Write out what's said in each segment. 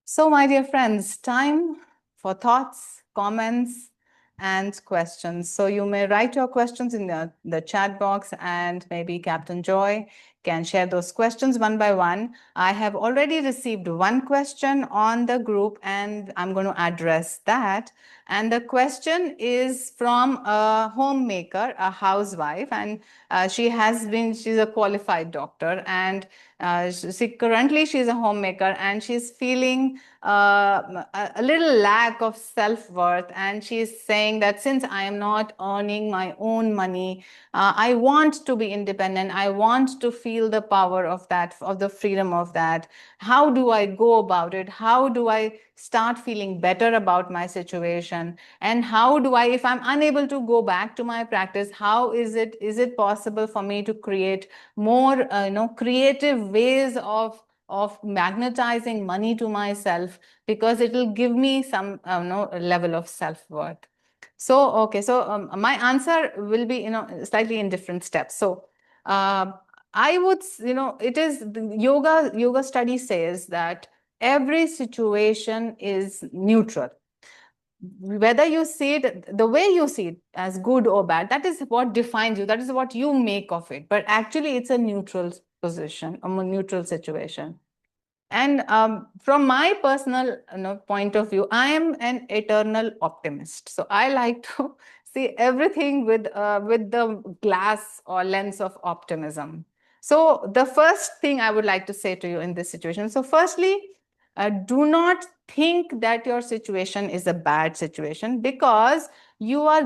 So, my dear friends, time for thoughts, comments, and questions. So, you may write your questions in the chat box, and maybe Captain Joy can share those questions one by one. I have already received one question on the group, and I'm going to address that. And the question is from a homemaker, a housewife, and she's a qualified doctor, and currently she's a homemaker, and she's feeling a little lack of self-worth, and she's saying that since I am not earning my own money, I want to be independent. I want to feel the power of that, of the freedom of that. How do I go about it? How do I start feeling better about my situation? And how do I, if I'm unable to go back to my practice, how is it possible for me to create more creative ways of magnetizing money to myself, because it will give me some level of self-worth. So, okay, so my answer will be, slightly in different steps. So, I would, it is the yoga study says that every situation is neutral. Whether you see it, the way you see it as good or bad, that is what defines you. That is what you make of it. But actually, it's a neutral position, a neutral situation. And from my personal point of view, I am an eternal optimist. So I like to see everything with the glass or lens of optimism. So the first thing I would like to say to you in this situation. So firstly, do not think that your situation is a bad situation, because you are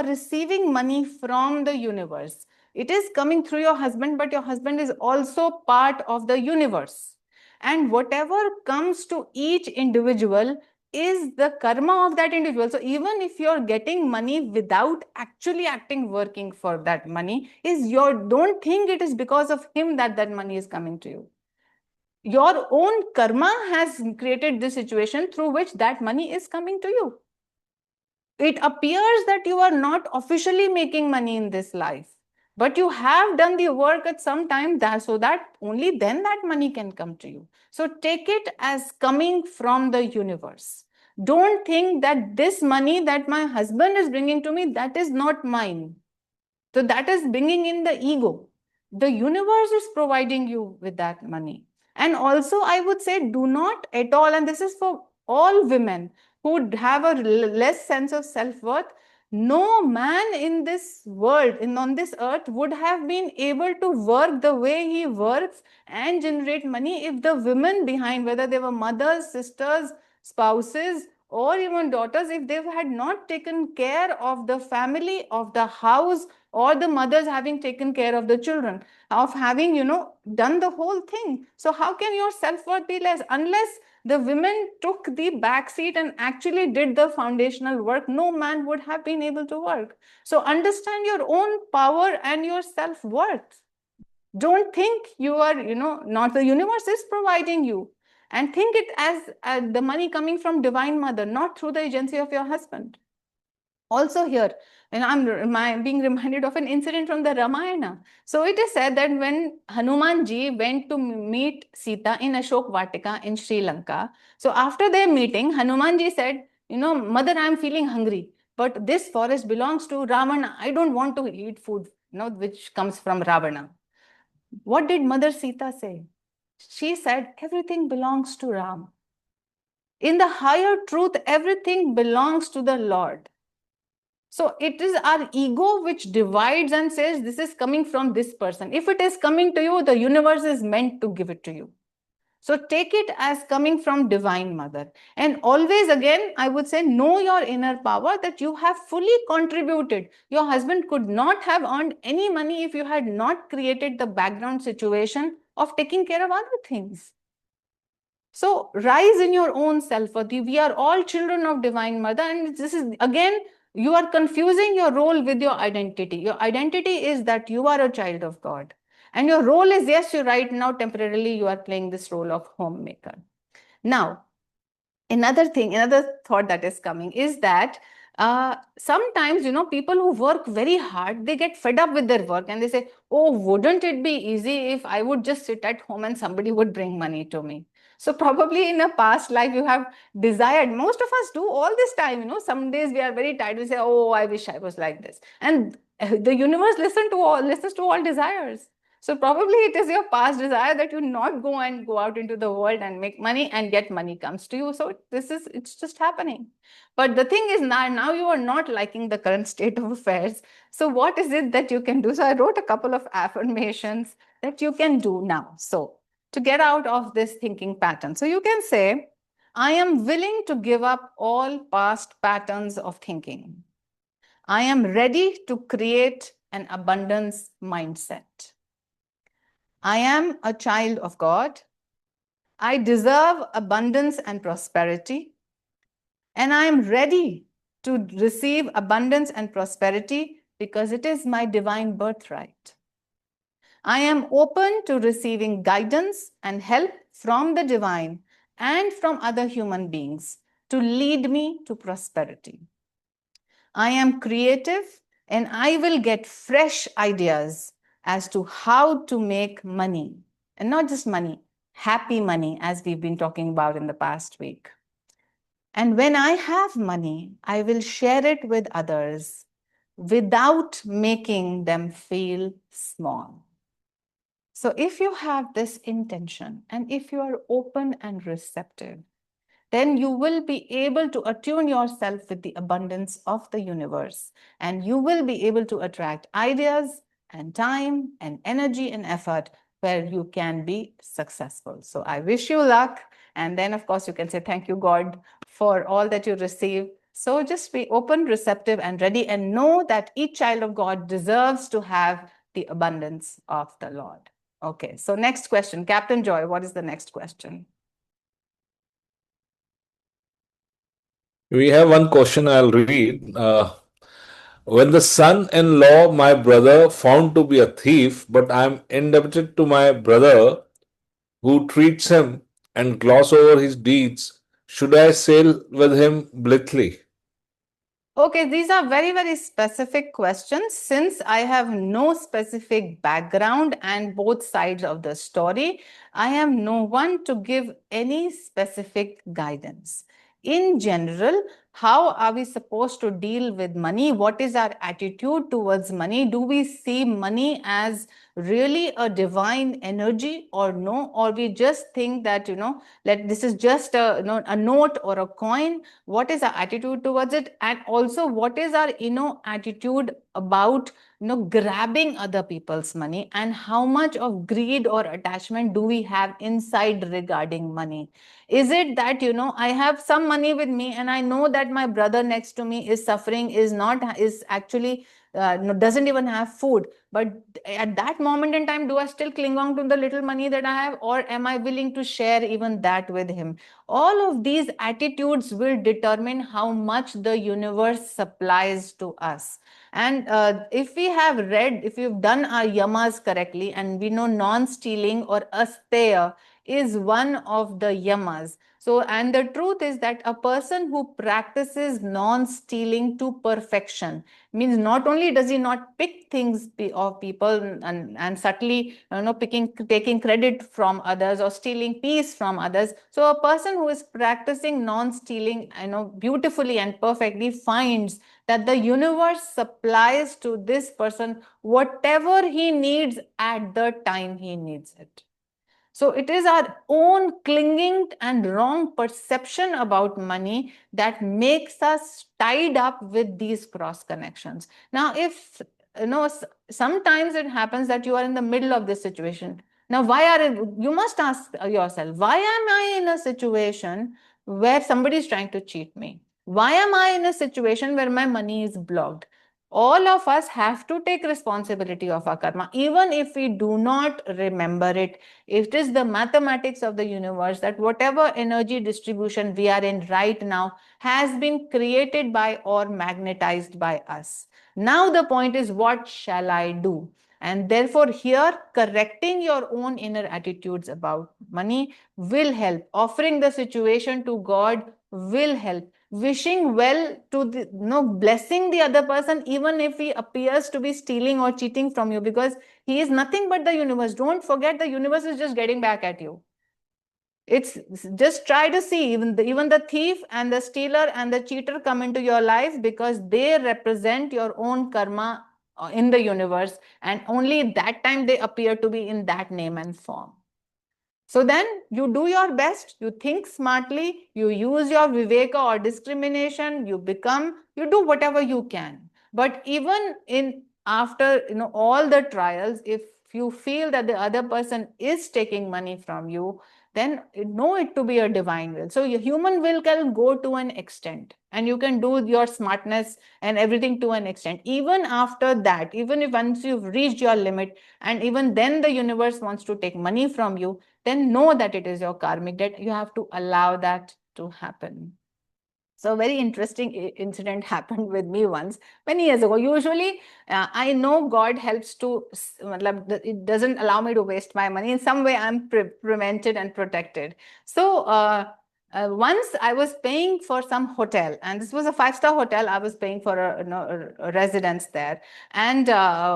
receiving money from the universe. It is coming through your husband, but your husband is also part of the universe. And whatever comes to each individual is the karma of that individual. So even if you're getting money without actually working for that money, don't think it is because of him that that money is coming to you. Your own karma has created this situation through which that money is coming to you. It appears that you are not officially making money in this life, but you have done the work at some time so that only then that money can come to you. So take it as coming from the universe. Don't think that this money that my husband is bringing to me, that is not mine. So that is bringing in the ego. The universe is providing you with that money. And also, I would say, do not at all, and this is for all women who have a less sense of self-worth, no man in this world, on this earth, would have been able to work the way he works and generate money if the women behind, whether they were mothers, sisters, spouses, or even daughters, if they had not taken care of the family, of the house, or the mothers having taken care of the children, of having, done the whole thing. So how can your self-worth be less? Unless the women took the back seat and actually did the foundational work, no man would have been able to work. So understand your own power and your self-worth. Don't think you are, not, the universe is providing you. And think it as the money coming from Divine Mother, not through the agency of your husband. Also here, and I'm being reminded of an incident from the Ramayana. So it is said that when Hanuman ji went to meet Sita in Ashok Vatika in Sri Lanka, so after their meeting, Hanuman ji said, Mother, I'm feeling hungry, but this forest belongs to Ravana. I don't want to eat food, which comes from Ravana. What did Mother Sita say? She said, everything belongs to Ram. In the higher truth, everything belongs to the Lord. So it is our ego which divides and says, this is coming from this person. If it is coming to you, the universe is meant to give it to you. So take it as coming from Divine Mother. And always again, I would say, know your inner power, that you have fully contributed. Your husband could not have earned any money if you had not created the background situation of taking care of other things. So rise in your own self-worth. We are all children of Divine Mother. And this is, again, you are confusing your role with your identity. Your identity is that you are a child of God. And your role is, yes, you right now temporarily you are playing this role of homemaker. Now, another thought that is coming is that sometimes, people who work very hard, they get fed up with their work and they say, oh, wouldn't it be easy if I would just sit at home and somebody would bring money to me? So probably in a past life, you have desired. Most of us do all this time, some days we are very tired. We say, oh, I wish I was like this. And the universe listens to all desires. So probably it is your past desire that you not go out into the world and make money and get money comes to you. So it's just happening. But the thing is now you are not liking the current state of affairs. So what is it that you can do? So I wrote a couple of affirmations that you can do now. So to get out of this thinking pattern. So you can say, I am willing to give up all past patterns of thinking. I am ready to create an abundance mindset. I am a child of God. I deserve abundance and prosperity. And I am ready to receive abundance and prosperity because it is my divine birthright. I am open to receiving guidance and help from the divine and from other human beings to lead me to prosperity. I am creative and I will get fresh ideas as to how to make money, and not just money, happy money, as we've been talking about in the past week. And when I have money, I will share it with others without making them feel small. So if you have this intention and if you are open and receptive, then you will be able to attune yourself with the abundance of the universe, and you will be able to attract ideas and time and energy and effort where you can be successful. So I wish you luck. And then, of course, you can say, thank you, God, for all that you receive. So just be open, receptive, and ready, and know that each child of God deserves to have the abundance of the Lord. Okay, so next question. Captain Joy, what is the next question? We have one question I'll read. When the son-in-law, my brother, found to be a thief, but I'm indebted to my brother who treats him and gloss over his deeds, should I sail with him blithely? Okay, these are very, very specific questions. Since I have no specific background and both sides of the story, I am no one to give any specific guidance. In general, how are we supposed to deal with money? What is our attitude towards money? Do we see money as really a divine energy or no? Or we just think that, that this is just a note or a coin? What is our attitude towards it? And also, what is our attitude about grabbing other people's money, and how much of greed or attachment do we have inside regarding money? Is it that I have some money with me and I know that my brother next to me is suffering, is actually doesn't even have food, but at that moment in time, do I still cling on to the little money that I have, or am I willing to share even that with him? All of these attitudes will determine how much the universe supplies to us. And if we've done our yamas correctly, and we know non-stealing or asteya is one of the yamas. So, and the truth is that a person who practices non-stealing to perfection means not only does he not pick things of people and subtly taking credit from others or stealing peace from others. So a person who is practicing non-stealing beautifully and perfectly finds that the universe supplies to this person whatever he needs at the time he needs it. So it is our own clinging and wrong perception about money that makes us tied up with these cross connections. Now, if sometimes it happens that you are in the middle of this situation. Now, you must ask yourself, why am I in a situation where somebody is trying to cheat me? Why am I in a situation where my money is blocked? All of us have to take responsibility of our karma, even if we do not remember it. It is the mathematics of the universe that whatever energy distribution we are in right now has been created by or magnetized by us. Now the point is, what shall I do? And therefore, here, correcting your own inner attitudes about money will help. Offering the situation to God will help. Wishing well to blessing the other person, even if he appears to be stealing or cheating from you, because he is nothing but the universe. Don't forget, the universe is just getting back at you. It's just try to see, even the thief and the stealer and the cheater come into your life because they represent your own karma in the universe, and only that time they appear to be in that name and form. So then you do your best, you think smartly, you use your viveka or discrimination, you do whatever you can. But even in after all the trials, if you feel that the other person is taking money from you, then know it to be a divine will. So your human will can go to an extent, and you can do your smartness and everything to an extent. Even after that, even if once you've reached your limit, and even then the universe wants to take money from you, then know that it is your karmic debt. You have to allow that to happen. So a very interesting incident happened with me once, many years ago. Usually, I know God helps to, it doesn't allow me to waste my money. In some way, I'm prevented and protected. So once I was paying for some hotel, and this was a five-star hotel. I was paying for a residence there. And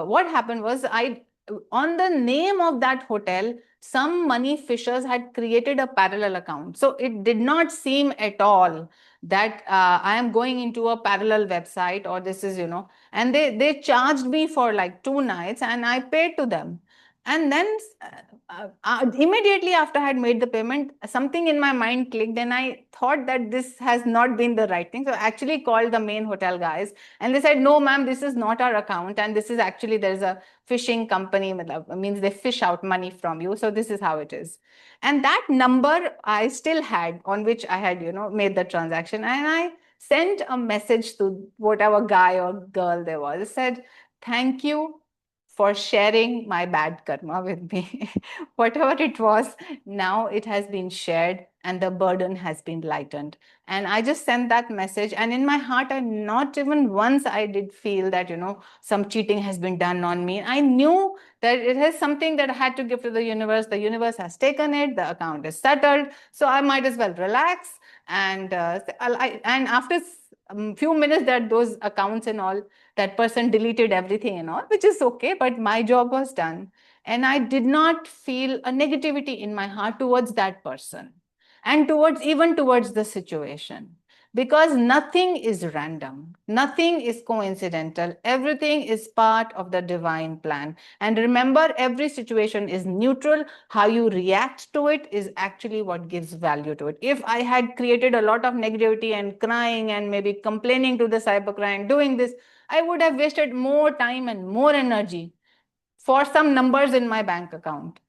what happened was, on the name of that hotel, some money fishers had created a parallel account. So it did not seem at all that I am going into a parallel website, or this is, and they charged me for like 2 nights, and I paid to them. And then immediately after I had made the payment, something in my mind clicked, and I thought that this has not been the right thing. So I actually called the main hotel guys, and they said, no, ma'am, this is not our account. And this is actually, there's a fishing company, means they fish out money from you. So this is how it is. And that number I still had, on which I had, made the transaction. And I sent a message to whatever guy or girl there was. I said, thank you for sharing my bad karma with me. Whatever it was, now it has been shared and the burden has been lightened. And I just sent that message. And in my heart, I not even once I did feel that, some cheating has been done on me. I knew that it is something that I had to give to the universe. The universe has taken it. The account is settled. So I might as well relax. And and after a few minutes, that those accounts and all, that person deleted everything and all, which is okay, but my job was done. And I did not feel a negativity in my heart towards that person, and towards the situation, because nothing is random, nothing is coincidental, everything is part of the divine plan. And remember, every situation is neutral. How you react to it is actually what gives value to it. If I had created a lot of negativity and crying and maybe complaining to the cybercrime, doing this, I would have wasted more time and more energy for some numbers in my bank account.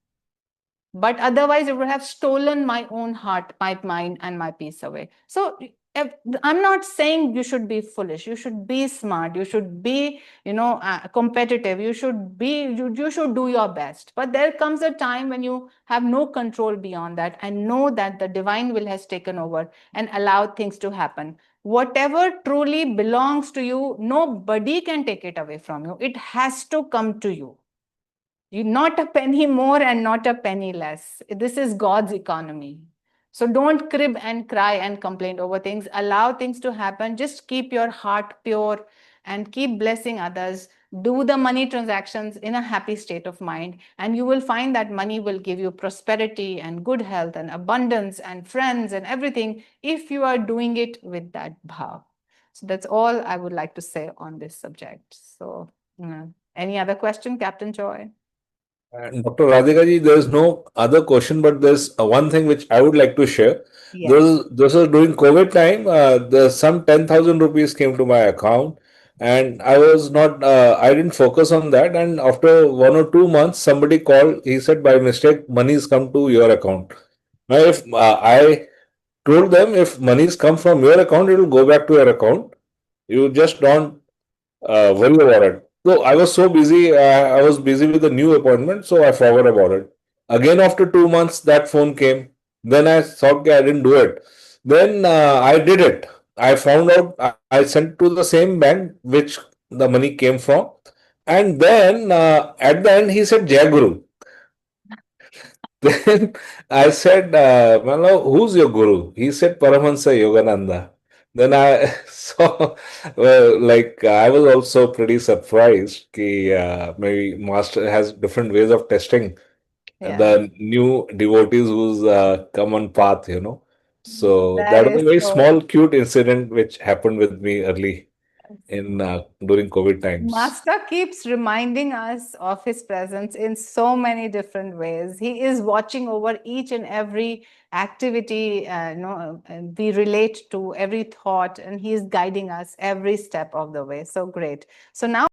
But otherwise, it would have stolen my own heart, my mind, and my peace away. So I'm not saying you should be foolish. You should be smart. You should be, competitive. You should you should do your best. But there comes a time when you have no control beyond that, and know that the divine will has taken over and allowed things to happen. Whatever truly belongs to you, nobody can take it away from you. It has to come to you. Not a penny more and not a penny less. This is God's economy. So don't crib and cry and complain over things. Allow things to happen. Just keep your heart pure and keep blessing others. Do the money transactions in a happy state of mind, and you will find that money will give you prosperity and good health and abundance and friends and everything if you are doing it with that bhav. So that's all I would like to say on this subject. So, any other question, Captain Joy? And Dr. Radhika ji, there's no other question, but there's one thing which I would like to share. Yes. This was during COVID time. The some 10,000 rupees came to my account, and I was not. I didn't focus on that. And after 1 or 2 months, somebody called. He said, by mistake, money's come to your account. Now, if I told them, if money's come from your account, it will go back to your account. You just don't worry about it. So I was so busy. I was busy with a new appointment, so I forgot about it. Again, after 2 months, that phone came. Then I thought, okay, I didn't do it. Then I did it. I found out. I sent to the same bank which the money came from, and then at the end he said Jai Guru. Then I said, Mano, who's your guru? He said, Paramahansa Yogananda. Then I saw, well, like, I was also pretty surprised. Maybe Master has different ways of testing. Yeah. the new devotees who's come on path, So That that was is a very so. small, cute incident which happened with me early in during COVID times. Master keeps reminding us of his presence in so many different ways. He is watching over each and every activity, we relate to every thought, and he is guiding us every step of the way. So great. So now